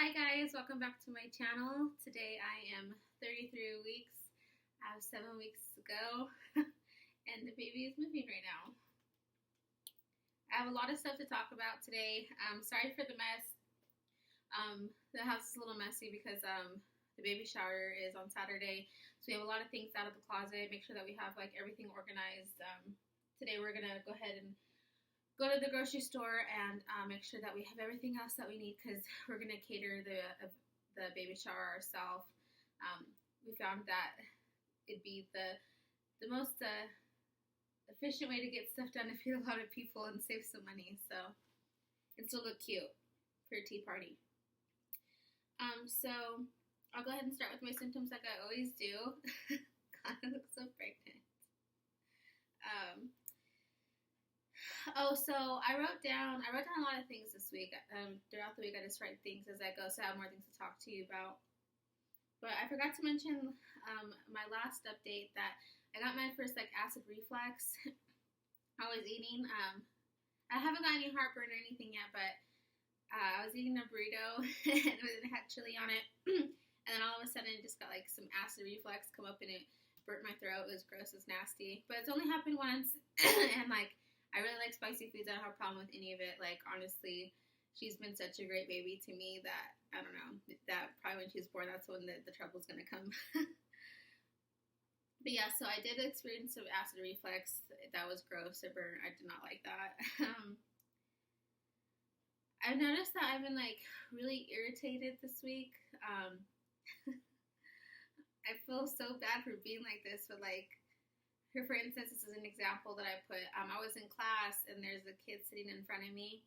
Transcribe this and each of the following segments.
Hi guys, welcome back to my channel. Today I am 33 weeks. I have 7 weeks to go and the baby is moving right now. I have a lot of stuff to talk about today. Sorry for the mess. The house is a little messy because the baby shower is on Saturday. So we have a lot of things out of the closet. Make sure that we have like everything organized. Today we're going to go ahead and go to the grocery store and make sure that we have everything else that we need because we're going to cater the baby shower ourselves. We found that it'd be the most efficient way to get stuff done to feed a lot of people and save some money. So and still look cute for a tea party. So I'll go ahead and start with my symptoms like I always do. God, I look so pregnant. So I wrote down a lot of things this week. Throughout the week, I just write things as I go, so I have more things to talk to you about. But I forgot to mention my last update that I got my first acid reflux. I was eating. I haven't got any heartburn or anything yet, but I was eating a burrito and it had chili on it, and then all of a sudden, it just got some acid reflux come up and it burnt my throat. It was gross. It was nasty. But it's only happened once, and I really like spicy foods. I don't have a problem with any of it. Honestly, she's been such a great baby to me that, I don't know, that probably when she's born, that's when the trouble's going to come. But yeah, so I did experience some acid reflux. That was gross. It burned. I did not like that. I've noticed that I've been, really irritated this week. I feel so bad for being like this, but, here, for instance, this is an example that I put. I was in class, and there's a kid sitting in front of me,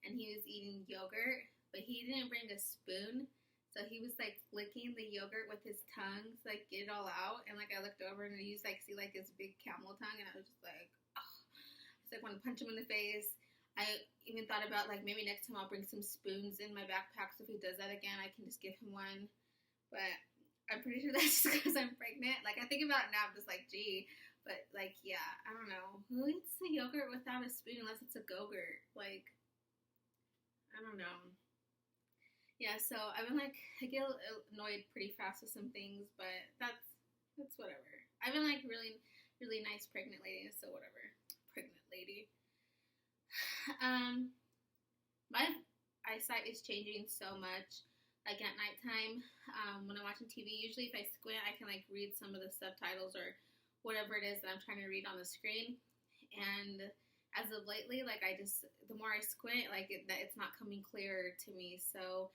and he was eating yogurt, but he didn't bring a spoon, so he was, licking the yogurt with his tongue to, get it all out, and, I looked over, and he was, see, this big camel tongue, and I was just oh. I just, want to punch him in the face. I even thought about, maybe next time I'll bring some spoons in my backpack, so if he does that again, I can just give him one, but I'm pretty sure that's just because I'm pregnant. I think about it now, I'm just gee. But, yeah, I don't know. Who eats the yogurt without a spoon unless it's a Go-Gurt? I don't know. Yeah, so I've been, I get annoyed pretty fast with some things, but that's whatever. I've been, really, really nice pregnant lady, so whatever. Pregnant lady. My eyesight is changing so much. At nighttime, when I'm watching TV, usually if I squint, I can, read some of the subtitles or whatever it is that I'm trying to read on the screen. And as of lately, the more I squint, it's not coming clearer to me. So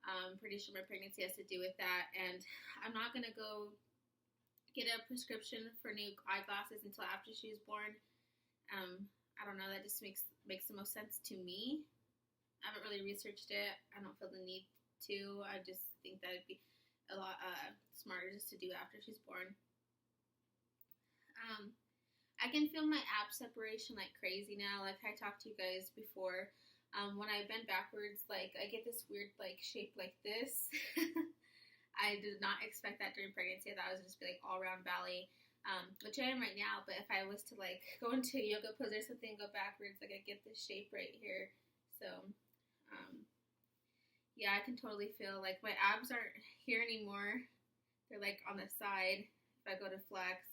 I'm pretty sure my pregnancy has to do with that. And I'm not going to go get a prescription for new eyeglasses until after she's born. I don't know, that just makes the most sense to me. I haven't really researched it. I don't feel the need to. I just think that it'd be a lot smarter just to do after she's born. I can feel my ab separation like crazy now. I talked to you guys before. When I bend backwards, I get this weird shape like this. I did not expect that during pregnancy. I thought it was just be all around belly, which I am right now. But if I was to go into a yoga pose or something and go backwards, I get this shape right here. So, yeah, I can totally feel my abs aren't here anymore. They're on the side. If I go to flex,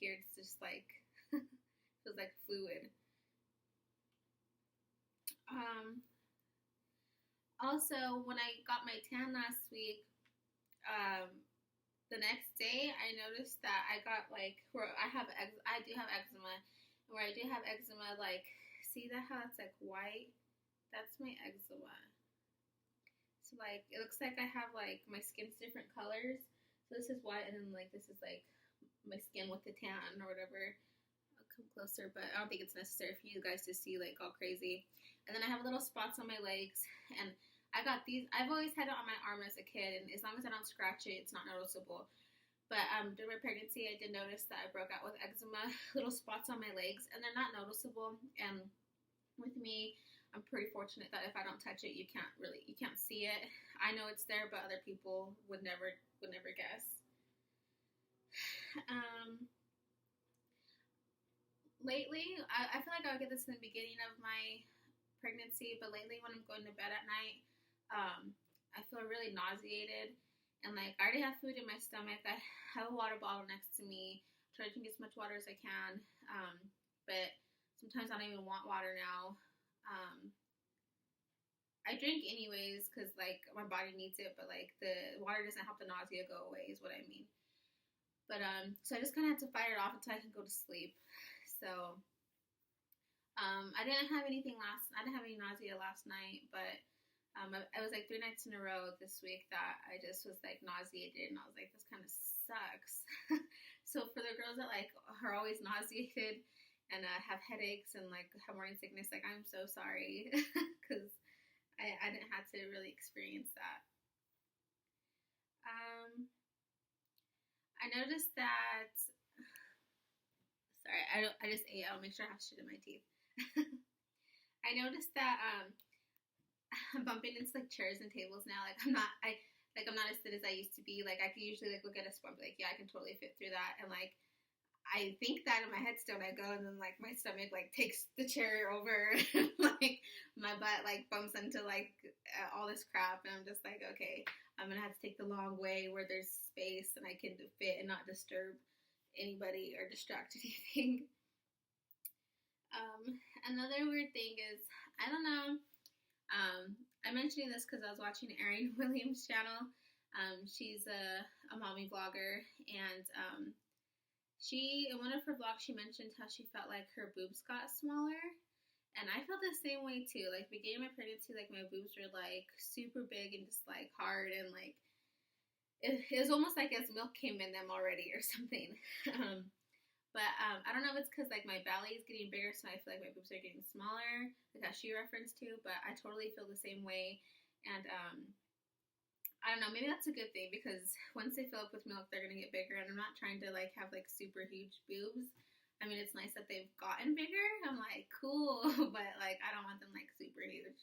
here it's just feels like fluid. Also, when I got my tan last week, the next day I noticed that I got where I do have eczema, and where I do have eczema, see that how it's white? That's my eczema. So it looks like I have my skin's different colors. So this is white, and then this is my skin with the tan or whatever. I'll come closer, but I don't think it's necessary for you guys to see all crazy. And then I have little spots on my legs, and I got these. I've always had it on my arm as a kid, and as long as I don't scratch it, it's not noticeable. But during my pregnancy, I did notice that I broke out with eczema, little spots on my legs, and they're not noticeable. And with me, I'm pretty fortunate that if I don't touch it, you can't see it. I know it's there, but other people would never guess. Lately, I feel like I would get this in the beginning of my pregnancy, but lately when I'm going to bed at night, I really nauseated, and like I already have food in my stomach. I have a water bottle next to me. Try to drink as much water as I can, but sometimes I don't even want water now. I drink anyways because like my body needs it, but like the water doesn't help the nausea go away, is what I mean. But so I just kind of had to fight it off until I can go to sleep. So I didn't have anything I didn't have any nausea last night, but I was like 3 nights in a row this week that I just was like nauseated, and I was like, this kind of sucks. So for the girls that like are always nauseated and have headaches and like have morning sickness, like I'm so sorry because I didn't have to really experience that. I noticed that. Sorry, I just ate. I'll make sure I have shit in my teeth. I noticed that I'm bumping into like chairs and tables now. Like I'm not as thin as I used to be. Like I can usually like look at a spot, like yeah, I can totally fit through that, and like I think that in my head still, and I go, and then like my stomach like takes the chair over, and, like my butt like bumps into like all this crap, and I'm just like, okay, I'm gonna have to take the long way where there's space and I can fit and not disturb anybody or distract anything. Another weird thing is, I don't know, I'm mentioning this because I was watching Erin Williams' channel. She's a mommy vlogger, and she, in one of her vlogs, she mentioned how she felt like her boobs got smaller, and I felt the same way too. Like beginning of my pregnancy, like my boobs were like super big and just like hard, and like it was almost like as milk came in them already or something. But I don't know if it's because like my belly is getting bigger, so I feel like my boobs are getting smaller, like how she referenced to. But I totally feel the same way, and I don't know, maybe that's a good thing because once they fill up with milk, they're gonna get bigger, and I'm not trying to like have like super huge boobs. I mean, it's nice that they've gotten bigger. I'm like, cool, but like I don't want them like super huge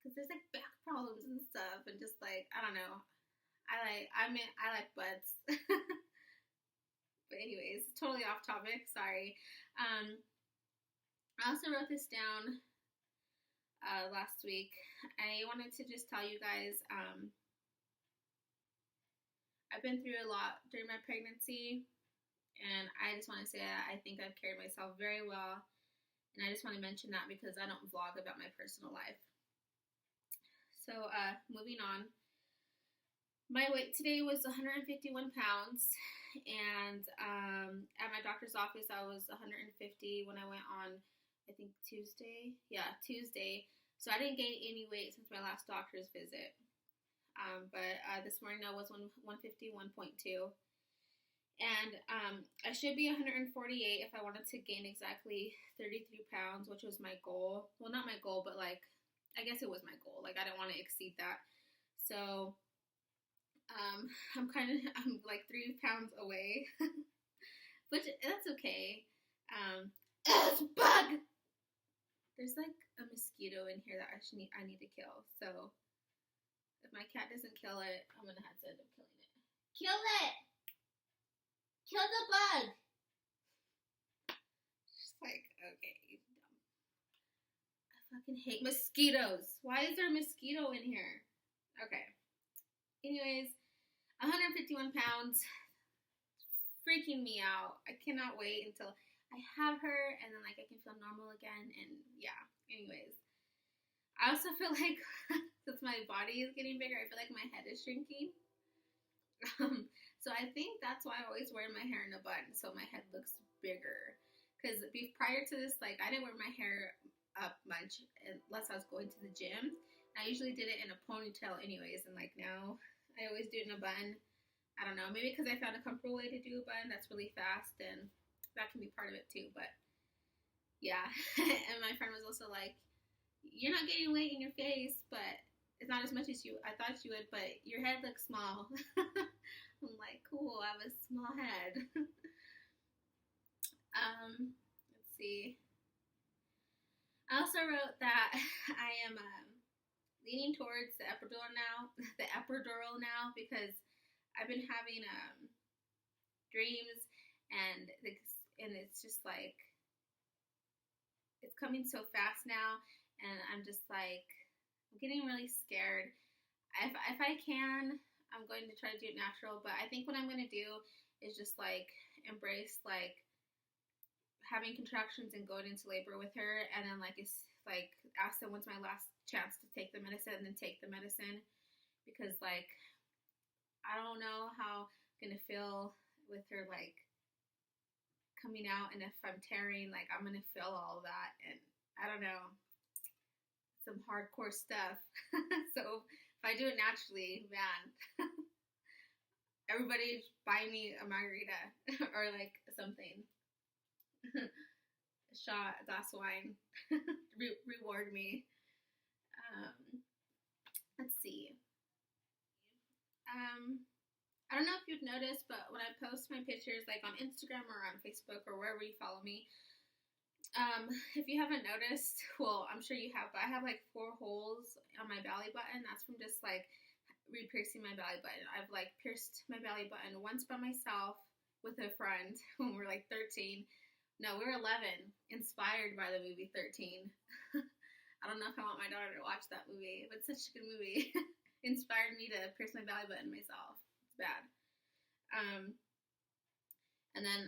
because there's like back problems and stuff, and just like I don't know. I like butts. But anyways, totally off topic. Sorry. I also wrote this down last week. I wanted to just tell you guys, I've been through a lot during my pregnancy, and I just want to say that I think I've carried myself very well, and I just want to mention that because I don't vlog about my personal life. So, moving on. My weight today was 151 pounds, and at my doctor's office I was 150 when I went on, I think Tuesday. Yeah, Tuesday. So I didn't gain any weight since my last doctor's visit. But this morning I was 151.2. And I should be 148 if I wanted to gain exactly 33 pounds, which was my goal. Well, not my goal, but like, I guess it was my goal. Like, I didn't want to exceed that. So, I'm like 3 pounds away, but that's okay. It's a bug! There's like a mosquito in here that I need to kill. So if my cat doesn't kill it, I'm gonna have to end up killing it. Kill it! Kill the bug! Just like, okay, you dumb. I fucking hate mosquitoes. Why is there a mosquito in here? Okay. Anyways, 151 pounds. Freaking me out. I cannot wait until I have her, and then like I can feel normal again, and yeah. Anyways, I also feel like since my body is getting bigger, I feel like my head is shrinking. So I think that's why I always wear my hair in a bun, so my head looks bigger. Because prior to this, like I didn't wear my hair up much unless I was going to the gym. I usually did it in a ponytail anyways, and like now I always do it in a bun. I don't know, maybe because I found a comfortable way to do a bun that's really fast, and that can be part of it too, but yeah. And my friend was also like, you're not gaining weight in your face, but it's not as much as I thought you would, but your head looks small. I'm like, cool, I have a small head. Let's see. I also wrote that I am leaning towards the epidural now, because I've been having dreams, and it's just like it's coming so fast now, and I'm just like I'm getting really scared. if I can, I'm going to try to do it natural. But I think what I'm going to do is just like embrace like having contractions and going into labor with her, and then like it's like ask them when's my last chance to take the medicine, and then take the medicine, because like I don't know how I'm gonna feel with her like coming out, and if I'm tearing, like I'm gonna feel all of that, and I don't know, some hardcore stuff. So if I do it naturally, man, everybody buy me a margarita or like something. A shot, a glass of wine. Reward me. Let's see. I don't know if you've noticed, but when I post my pictures like on Instagram or on Facebook or wherever you follow me, if you haven't noticed, well, I'm sure you have, but I have like 4 holes on my belly button. That's from just like re-piercing my belly button. I've like pierced my belly button once by myself with a friend when we were like 13. No, we were 11, inspired by the movie 13. I don't know if I want my daughter to watch that movie, but it's such a good movie. Inspired me to pierce my belly button myself. It's bad. And then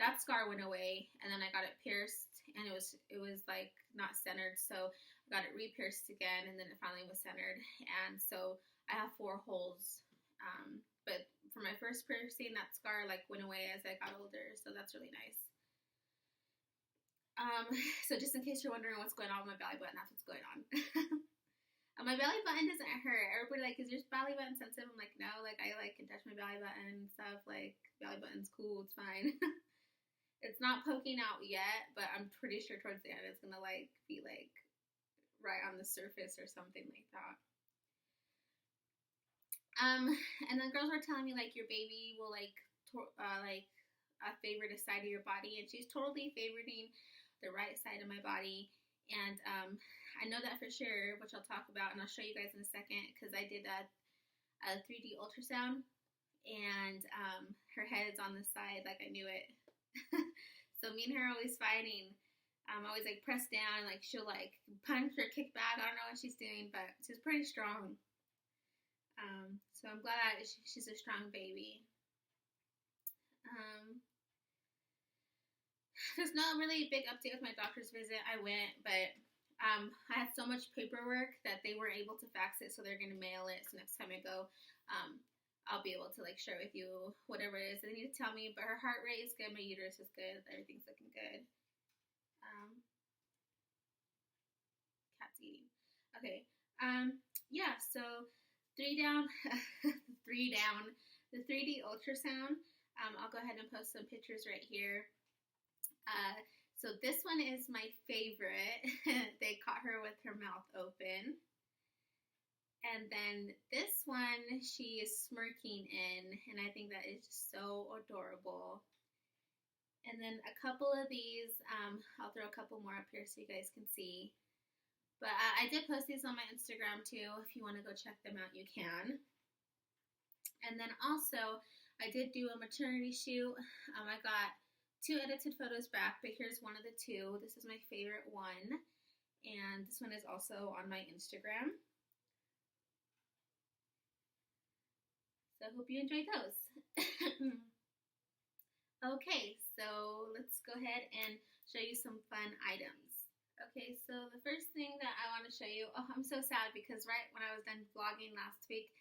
that scar went away, and then I got it pierced, and it was like not centered, so I got it re-pierced again, and then it finally was centered, and so I have 4 holes. But for my first piercing, that scar like went away as I got older, so that's really nice. So just in case you're wondering what's going on with my belly button, that's what's going on. My belly button doesn't hurt. Everybody like, is your belly button sensitive? I'm like, no, like I like can touch my belly button and stuff. Like belly button's cool, it's fine. It's not poking out yet, but I'm pretty sure towards the end it's gonna like be like right on the surface or something like that. And then girls were telling me like your baby will like favor the side of your body, and she's totally favoriting the right side of my body. And I know that for sure, which I'll talk about, and I'll show you guys in a second, because I did a 3D ultrasound, and her head's on the side like I knew it. So me and her are always fighting. I'm always like pressed down, and like she'll like punch or kick back. I don't know what she's doing, but she's pretty strong. So I'm glad she's a strong baby. There's not really a big update with my doctor's visit. I went, but I had so much paperwork that they weren't able to fax it, so they're going to mail it. So next time I go, I'll be able to like share with you whatever it is they need to tell me. But her heart rate is good, my uterus is good, everything's looking good. Cat's eating. Okay. Yeah. So 3 down, 3 down. The 3D ultrasound. I'll go ahead and post some pictures right here. So this one is my favorite. They caught her with her mouth open. And then this one, she is smirking in, and I think that is just so adorable. And then a couple of these, I'll throw a couple more up here so you guys can see. But I did post these on my Instagram too. If you want to go check them out, you can. And then also, I did do a maternity shoot. I got 2 edited photos back, but here's one of the 2. This is my favorite one, and this one is also on my Instagram. So I hope you enjoyed those. Okay, so let's go ahead and show you some fun items. Okay, so the first thing that I want to show you, oh, I'm so sad because right when I was done vlogging last week,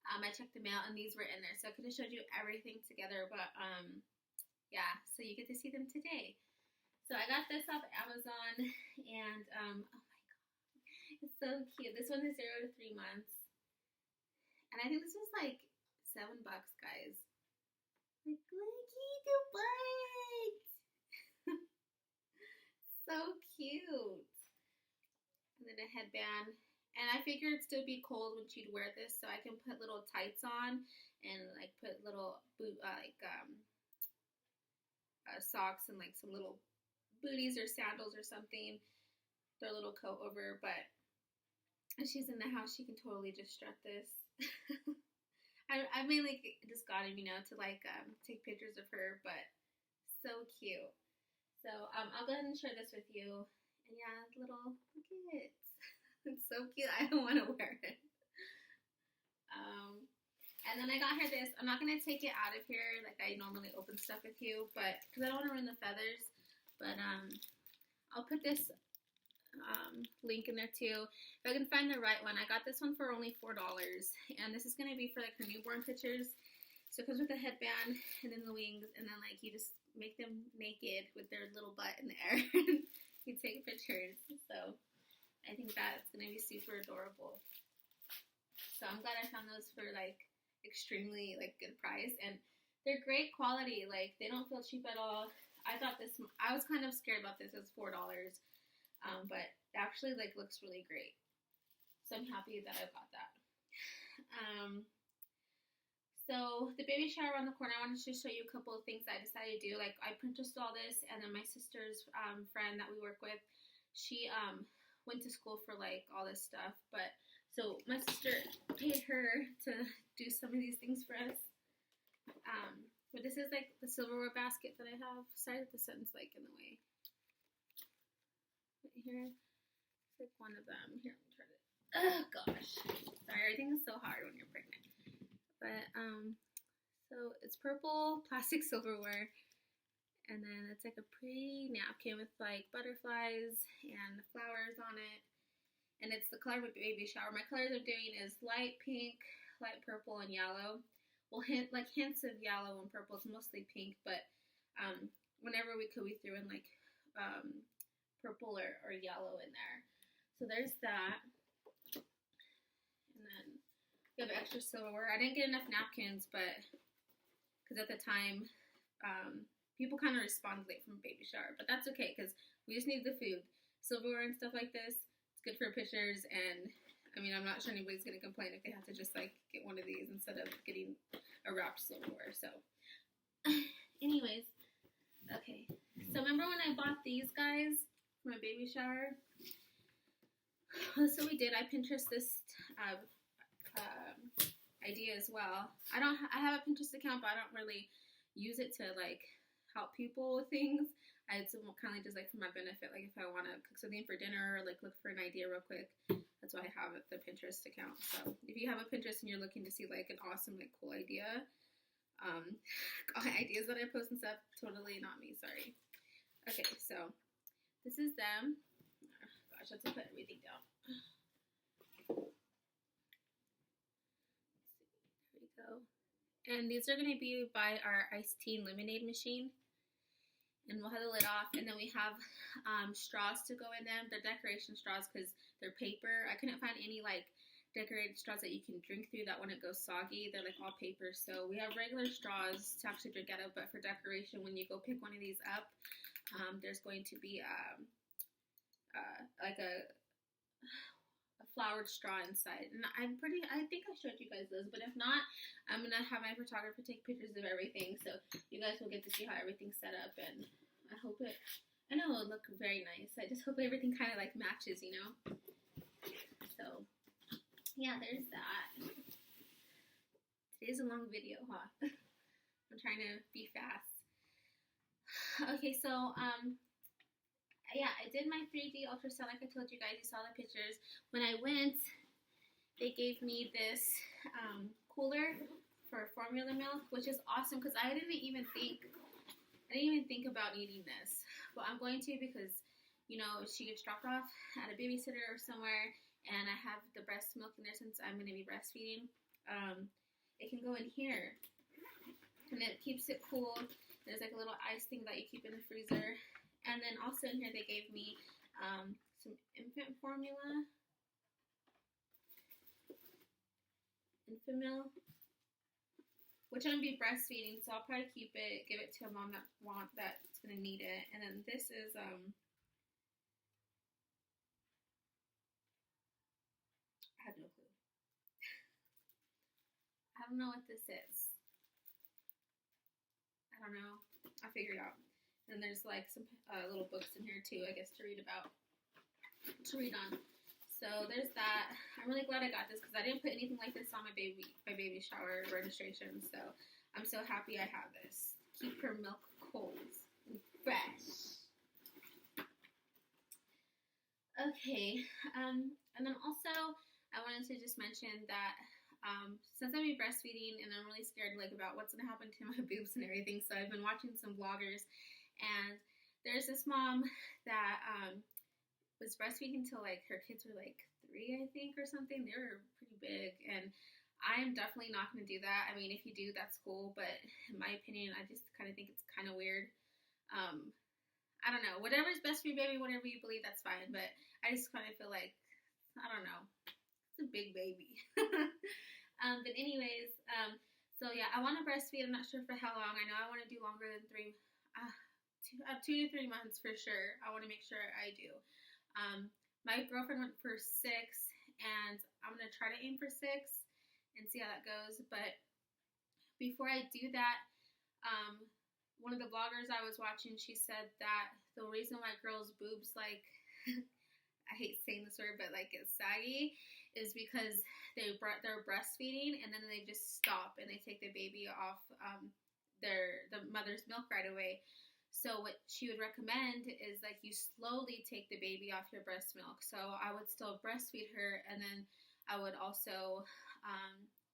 I checked them out and these were in there, so I could have showed you everything together, but yeah, so you get to see them today. So I got this off Amazon, and oh my god, it's so cute. This one is 0 to 3 months, and I think this was like $7, guys. Like, looky the butt. So cute. And then a headband. And I figured it'd still be cold when she'd wear this, so I can put little tights on and like put little socks and like some little booties or sandals or something. Throw a little coat over, but if she's in the house, she can totally just strut this. I mainly just got him, to like take pictures of her, but so cute. So I'll go ahead and share this with you. And yeah, look at it. It's so cute. I don't want to wear it. I got her this, I'm not going to take it out of here like I normally open stuff with you, but because I don't want to ruin the feathers. But I'll put this link in there too. If I can find the right one. I got this one for only $4. And this is going to be for like her newborn pictures. So it comes with a headband and then the wings. And then like you just make them naked with their little butt in the air. You take pictures. So I think that's going to be super adorable. So I'm glad I found those for like extremely like good price, and they're great quality. Like they don't feel cheap at all. I was kind of scared about this. It was $4, but it actually like looks really great. So I'm happy that I got that. So the baby shower around the corner. I wanted to show you a couple of things I decided to do. Like I Pinterested all this, and then my sister's friend that we work with, she went to school for like all this stuff, but. So my sister paid her to do some of these things for us. But this is like the silverware basket that I have. Sorry that the sun's like in the way. Right here, it's like one of them. Here, let me try it. Oh gosh, sorry, everything is so hard when you're pregnant. But so it's purple plastic silverware, and then it's like a pretty napkin with like butterflies and flowers on it. And it's the color of a baby shower. My colors I'm doing is light pink, light purple, and yellow. Well, hints of yellow and purple. It's mostly pink, but whenever we could, we threw in like purple or yellow in there. So there's that. And then we have extra silverware. I didn't get enough napkins, but because at the time, people kind of responded late from baby shower. But that's okay, because we just need the food. Silverware and stuff like this. Good for pictures, and I mean, I'm not sure anybody's going to complain if they have to just like get one of these instead of getting a wrapped silverware. So anyways, okay, so remember when I bought these guys for my baby shower? So we did. I Pinterest this idea as well. I have a Pinterest account, but I don't really use it to like help people with things. It's kind of just like for my benefit, like if I want to cook something for dinner or like look for an idea real quick, that's why I have the Pinterest account. So if you have a Pinterest and you're looking to see like an awesome, like cool idea, ideas that I post and stuff, totally not me, sorry. Okay, so this is them. Oh, gosh, I have to put everything down. There we go. And these are going to be by our iced tea and lemonade machine. And we'll have the lid off, and then we have straws to go in them. They're decoration straws because they're paper. I couldn't find any like decorated straws that you can drink through that wouldn't go soggy. They're like all paper. So we have regular straws to actually drink out of, but for decoration, when you go pick one of these up, there's going to be like a flowered straw inside. And I think I showed you guys those, but if not, I'm gonna have my photographer take pictures of everything, so you guys will get to see how everything's set up. And I know it'll look very nice. I just hope everything kind of like matches, you know. So yeah, there's that. Today's a long video, huh? I'm trying to be fast. Okay, so yeah, I did my 3D ultrasound like I told you guys. You saw the pictures. When I went, they gave me this cooler for formula milk, which is awesome because I didn't even think about needing this. But I'm going to because, you know, she gets dropped off at a babysitter or somewhere, and I have the breast milk in there since I'm going to be breastfeeding. It can go in here, and it keeps it cool. There's like a little ice thing that you keep in the freezer. And then also in here they gave me some infant formula, Infamil, which I'm going to be breastfeeding, so I'll probably keep it, give it to a mom that's going to need it. And then this is I have no clue. I don't know what this is. I don't know. I'll figure it out. And there's like some little books in here too, I guess, to read on. So there's that. I'm really glad I got this because I didn't put anything like this on my baby shower registration. So I'm so happy I have this. Keep her milk cold and fresh. Okay. And then also I wanted to just mention that since I've been breastfeeding and I'm really scared like about what's gonna happen to my boobs and everything, so I've been watching some vloggers, and there's this mom that was breastfeeding till like her kids were like 3, I think, or something. They were pretty big, and I'm definitely not going to do that. I mean, if you do, that's cool, but in my opinion, I just kind of think it's kind of weird. I don't know. Whatever's best for your baby, whatever you believe, that's fine. But I just kind of feel like, I don't know, it's a big baby. But anyways, so yeah, I want to breastfeed. I'm not sure for how long. I know I want to do longer than 2 to 3 months for sure. I want to make sure I do. My girlfriend went for 6, and I'm going to try to aim for 6 and see how that goes. But before I do that, one of the vloggers I was watching, she said that the reason why girls' boobs, like, I hate saying this word, but like it's saggy, is because they're breastfeeding and then they just stop and they take the baby off the mother's milk right away. So what she would recommend is like you slowly take the baby off your breast milk. So I would still breastfeed her, and then I would also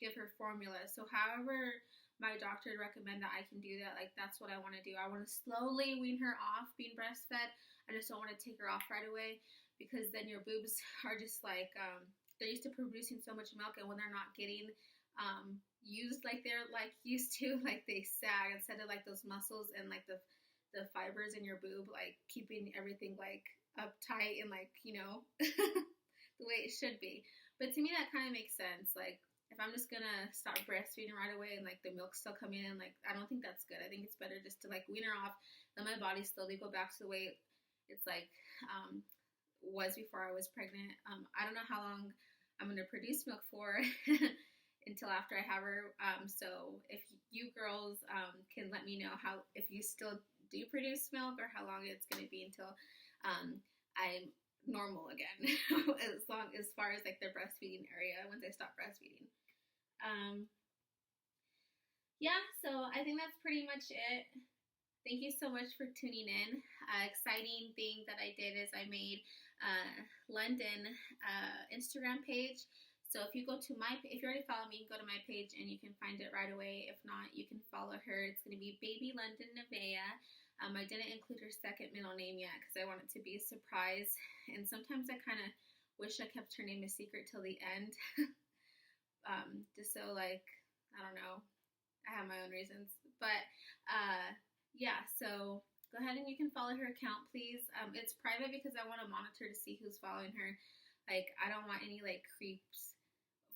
give her formula. So however my doctor would recommend that I can do that, like that's what I want to do. I want to slowly wean her off being breastfed. I just don't want to take her off right away, because then your boobs are just like, they're used to producing so much milk, and when they're not getting used like they're like used to, like they sag instead of like those muscles and like the fibers in your boob, like keeping everything like uptight and like, you know, the way it should be. But to me, that kind of makes sense. Like, if I'm just gonna start breastfeeding right away and like the milk's still coming in, like I don't think that's good. I think it's better just to like wean her off, let my body slowly go back to the way it's like was before I was pregnant. I don't know how long I'm gonna produce milk for until after I have her. So if you girls can let me know how, if you still do produce milk, or how long it's gonna be until I'm normal again, as far as like the breastfeeding area, once I stop breastfeeding. Yeah, so I think that's pretty much it. Thank you so much for tuning in. Exciting thing that I did is I made London Instagram page. So if you go to if you already follow me, you can go to my page and you can find it right away. If not, you can follow her. It's going to be Baby London Nevaeh. I didn't include her second middle name yet because I want it to be a surprise. And sometimes I kind of wish I kept her name a secret till the end. Just so, like, I don't know. I have my own reasons. But, yeah, so go ahead and you can follow her account, please. It's private because I want to monitor to see who's following her. Like, I don't want any, like, creeps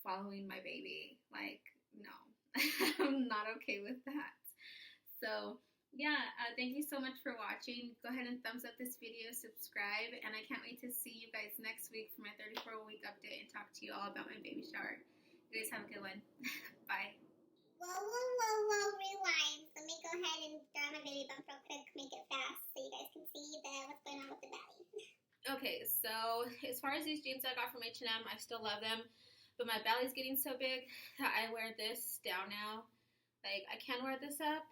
following my baby. Like, no. I'm not okay with that. So, yeah, thank you so much for watching. Go ahead and thumbs up this video, subscribe, and I can't wait to see you guys next week for my 34-week update and talk to you all about my baby shower. You guys have a good one. Bye. Whoa, rewind. Let me go ahead and throw my baby bump real quick, make it fast so you guys can see what's going on with the belly. Okay, so as far as these jeans I got from H&M, I still love them, but my belly's getting so big that I wear this down now. Like, I can wear this up,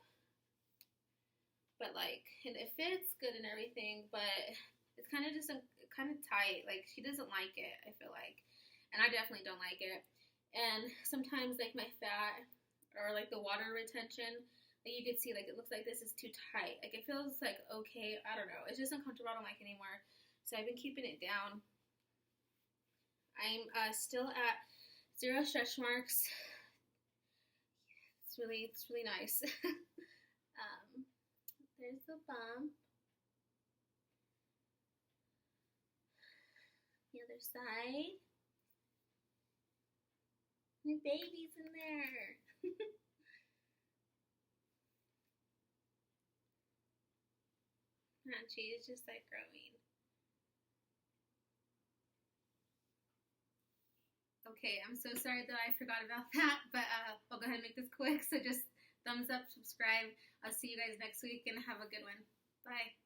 but like, and it fits good and everything, but it's kind of just kind of tight. Like, she doesn't like it, I feel like, and I definitely don't like it. And sometimes like my fat or like the water retention, like you can see, like it looks like this is too tight. Like it feels like okay, I don't know. It's just uncomfortable. I don't like it anymore. So I've been keeping it down. I'm still at 0 stretch marks. It's really nice. There's the bump. The other side. My baby's in there. And she is just like growing. Okay, I'm so sorry that I forgot about that, but I'll go ahead and make this quick. So just thumbs up, subscribe. I'll see you guys next week and have a good one. Bye.